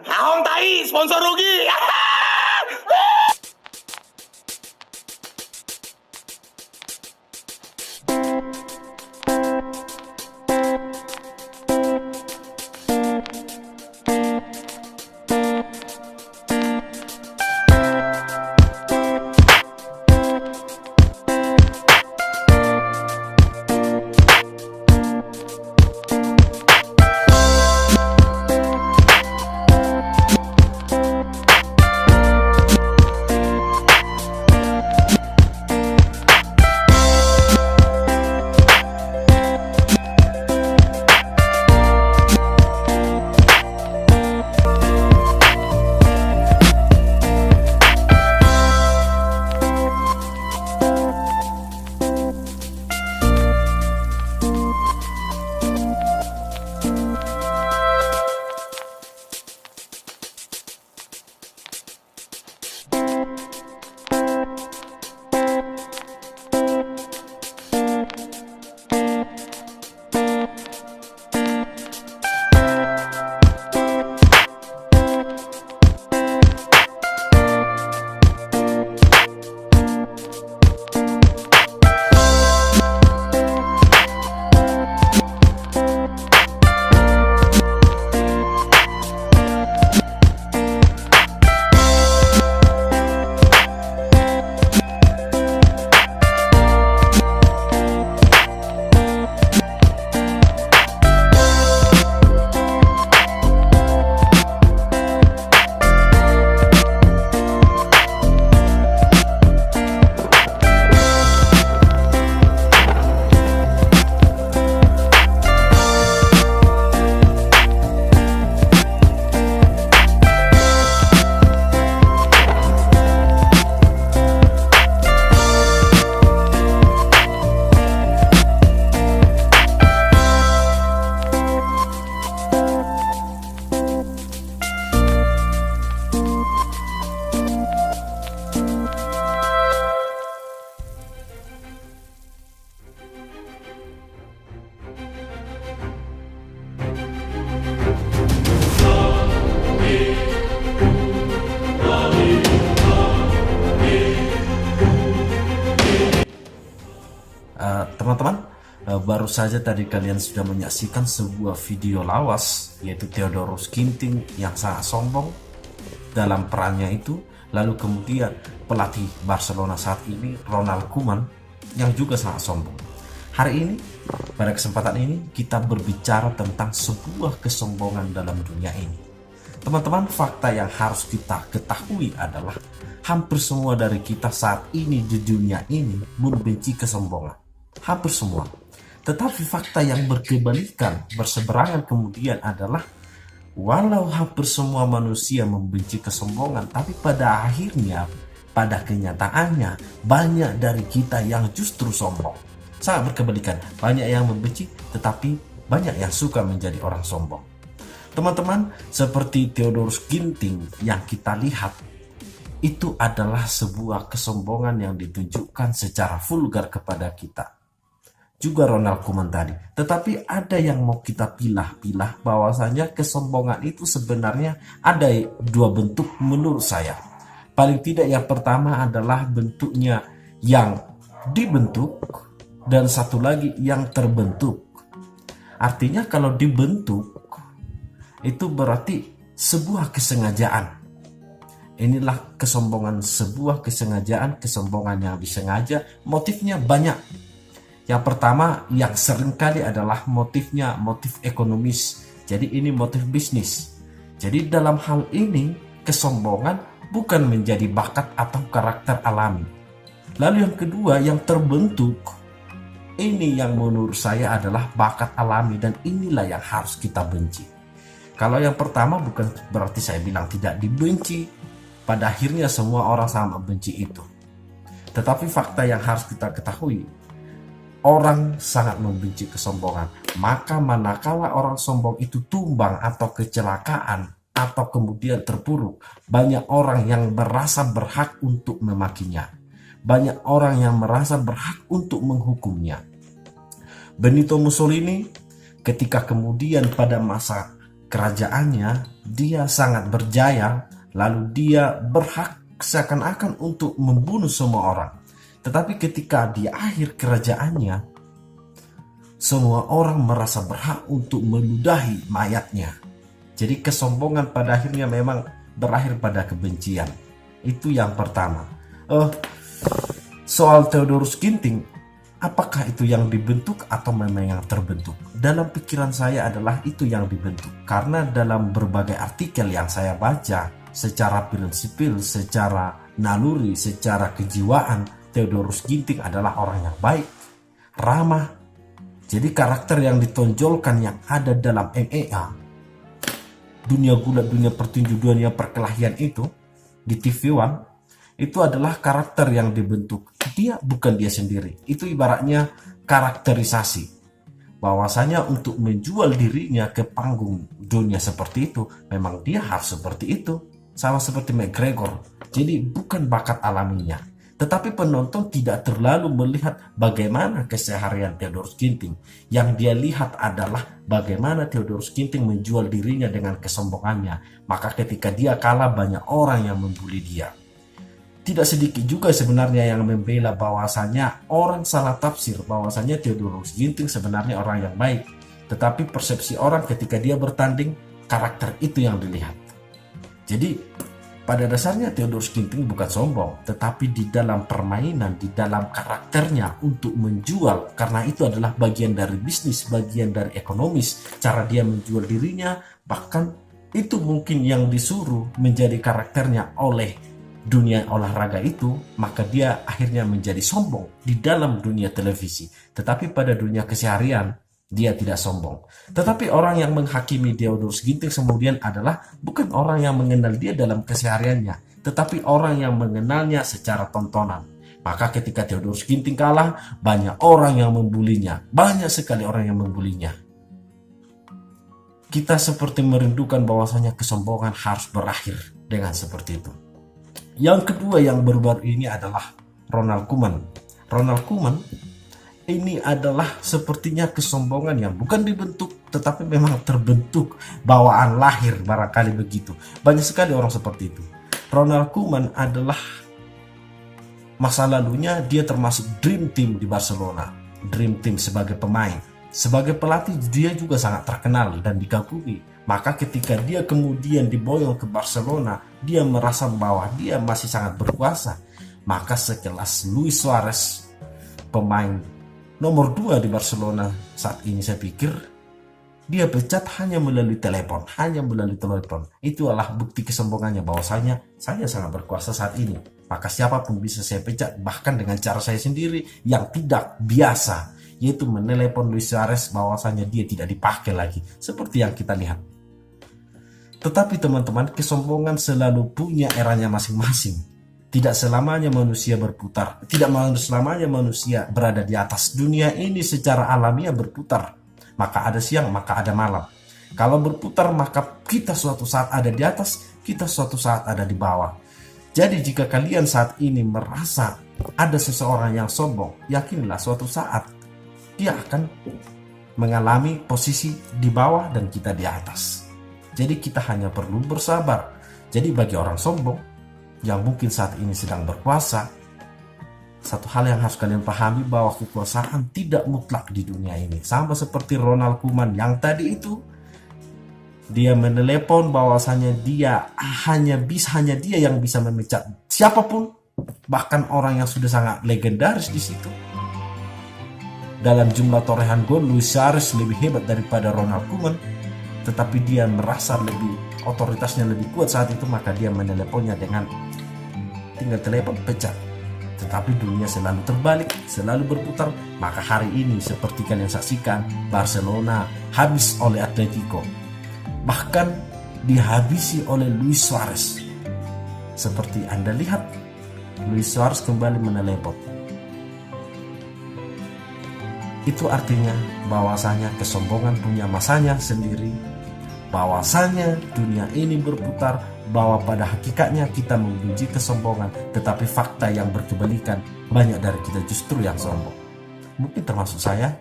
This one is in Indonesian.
Naong tai, sponsor rugi. Teman-teman, baru saja tadi kalian sudah menyaksikan sebuah video lawas, yaitu Theodorus Ginting yang sangat sombong dalam perannya itu. Lalu kemudian pelatih Barcelona saat ini Ronald Koeman yang juga sangat sombong. Hari ini, pada kesempatan ini kita berbicara tentang sebuah kesombongan dalam dunia ini. Teman-teman, fakta yang harus kita ketahui adalah hampir semua dari kita saat ini di dunia ini membenci kesombongan. Hampir semua. Tetapi fakta yang berkebalikan, berseberangan kemudian adalah walau hampir semua manusia membenci kesombongan, tapi pada akhirnya, pada kenyataannya, banyak dari kita yang justru sombong. Sangat berkebalikan. Banyak yang membenci, tetapi banyak yang suka menjadi orang sombong. Teman-teman, seperti Theodorus Ginting yang kita lihat, itu adalah sebuah kesombongan yang ditunjukkan secara vulgar kepada kita. Juga Ronald Koeman tadi. Tetapi ada yang mau kita pilah-pilah bahwasanya kesombongan itu sebenarnya ada dua bentuk menurut saya. Paling tidak yang pertama adalah bentuknya yang dibentuk dan satu lagi yang terbentuk. Artinya kalau dibentuk itu berarti sebuah kesengajaan. Inilah kesombongan, sebuah kesengajaan, kesombongan yang disengaja, motifnya banyak. Yang pertama yang seringkali adalah motifnya motif ekonomis. Jadi ini motif bisnis. Jadi dalam hal ini kesombongan bukan menjadi bakat atau karakter alami. Lalu yang kedua yang terbentuk. Ini yang menurut saya adalah bakat alami dan inilah yang harus kita benci. Kalau yang pertama bukan berarti saya bilang tidak dibenci. Pada akhirnya semua orang sama benci itu. Tetapi fakta yang harus kita ketahui, orang sangat membenci kesombongan. Maka manakala orang sombong itu tumbang atau kecelakaan atau kemudian terpuruk, banyak orang yang merasa berhak untuk memakinya. Banyak orang yang merasa berhak untuk menghukumnya. Benito Mussolini ketika kemudian pada masa kerajaannya, dia sangat berjaya, lalu dia berhak seakan-akan untuk membunuh semua orang. Tetapi ketika di akhir kerajaannya, semua orang merasa berhak untuk meludahi mayatnya. Jadi kesombongan pada akhirnya memang berakhir pada kebencian. Itu yang pertama. Soal Theodorus Ginting, apakah itu yang dibentuk atau memang yang terbentuk? Dalam pikiran saya adalah itu yang dibentuk. Karena dalam berbagai artikel yang saya baca, secara prinsipil, secara naluri, secara kejiwaan, Theodorus Ginting adalah orang yang baik, ramah. Jadi karakter yang ditonjolkan yang ada dalam MEA, dunia gulat, dunia pertinju, dunia perkelahian itu, di TV One, itu adalah karakter yang dibentuk. Dia bukan dia sendiri. Itu ibaratnya karakterisasi. Bahwasanya untuk menjual dirinya ke panggung dunia seperti itu, memang dia harus seperti itu. Sama seperti McGregor. Jadi bukan bakat alaminya. Tetapi penonton tidak terlalu melihat bagaimana keseharian Theodorus Ginting. Yang dia lihat adalah bagaimana Theodorus Ginting menjual dirinya dengan kesombongannya. Maka ketika dia kalah, banyak orang yang membuli dia. Tidak sedikit juga sebenarnya yang membela bahwasanya orang salah tafsir bahwasanya Theodorus Ginting sebenarnya orang yang baik. Tetapi persepsi orang ketika dia bertanding, karakter itu yang dilihat. Jadi pada dasarnya Theodorus Ginting bukan sombong, tetapi di dalam permainan, di dalam karakternya untuk menjual, karena itu adalah bagian dari bisnis, bagian dari ekonomis, cara dia menjual dirinya, bahkan itu mungkin yang disuruh menjadi karakternya oleh dunia olahraga itu, maka dia akhirnya menjadi sombong di dalam dunia televisi. Tetapi pada dunia keseharian, dia tidak sombong. Tetapi orang yang menghakimi Theodorus Ginting kemudian adalah bukan orang yang mengenal dia dalam kesehariannya, tetapi orang yang mengenalnya secara tontonan. Maka ketika Theodorus Ginting kalah, banyak orang yang membulinya. Banyak sekali orang yang membulinya. Kita seperti merindukan bahwasanya kesombongan harus berakhir dengan seperti itu. Yang kedua yang baru-baru ini adalah Ronald Koeman. Ronald Koeman ini adalah sepertinya kesombongan yang bukan dibentuk, tetapi memang terbentuk bawaan lahir, barangkali begitu. Banyak sekali orang seperti itu. Ronald Koeman adalah masa lalunya dia termasuk Dream Team di Barcelona. Dream Team sebagai pemain. Sebagai pelatih dia juga sangat terkenal dan dikagumi. Maka ketika dia kemudian diboyong ke Barcelona, dia merasa bahwa dia masih sangat berkuasa. Maka sekelas Luis Suarez, pemain nomor 2 di Barcelona saat ini, saya pikir dia pecat hanya melalui telepon. Itu adalah bukti kesombongannya bahwasanya saya sangat berkuasa saat ini. Maka siapapun bisa saya pecat, bahkan dengan cara saya sendiri yang tidak biasa, yaitu menelepon Luis Suarez bahwasanya dia tidak dipakai lagi, seperti yang kita lihat. Tetapi teman-teman, kesombongan selalu punya eranya masing-masing. Tidak selamanya manusia berputar. Tidak selamanya manusia berada di atas. Dunia ini secara alamiah berputar. Maka ada siang, maka ada malam. Kalau berputar, maka kita suatu saat ada di atas, kita suatu saat ada di bawah. Jadi jika kalian saat ini merasa ada seseorang yang sombong, yakinlah suatu saat dia akan mengalami posisi di bawah dan kita di atas. Jadi kita hanya perlu bersabar. Jadi bagi orang sombong yang mungkin saat ini sedang berkuasa, satu hal yang harus kalian pahami bahwa kekuasaan tidak mutlak di dunia ini. Sama seperti Ronald Koeman yang tadi itu, dia menelepon bahwasanya dia hanya dia yang bisa memecat siapapun, bahkan orang yang sudah sangat legendaris di situ. Dalam jumlah torehan gol, Luis Suarez lebih hebat daripada Ronald Koeman. Tetapi dia merasa otoritasnya lebih kuat saat itu, maka dia meneleponnya dengan tinggal telepon pecat. Tetapi dunia selalu terbalik, selalu berputar. Maka hari ini seperti kalian saksikan, Barcelona habis oleh Atletico, bahkan dihabisi oleh Luis Suarez. Seperti Anda lihat, Luis Suarez kembali menelepon. Itu artinya bahwasanya kesombongan punya masanya sendiri, bahwasanya dunia ini berputar, bahwa pada hakikatnya kita memuji kesombongan, tetapi fakta yang berkebalikan, banyak dari kita justru yang sombong. Mungkin termasuk saya.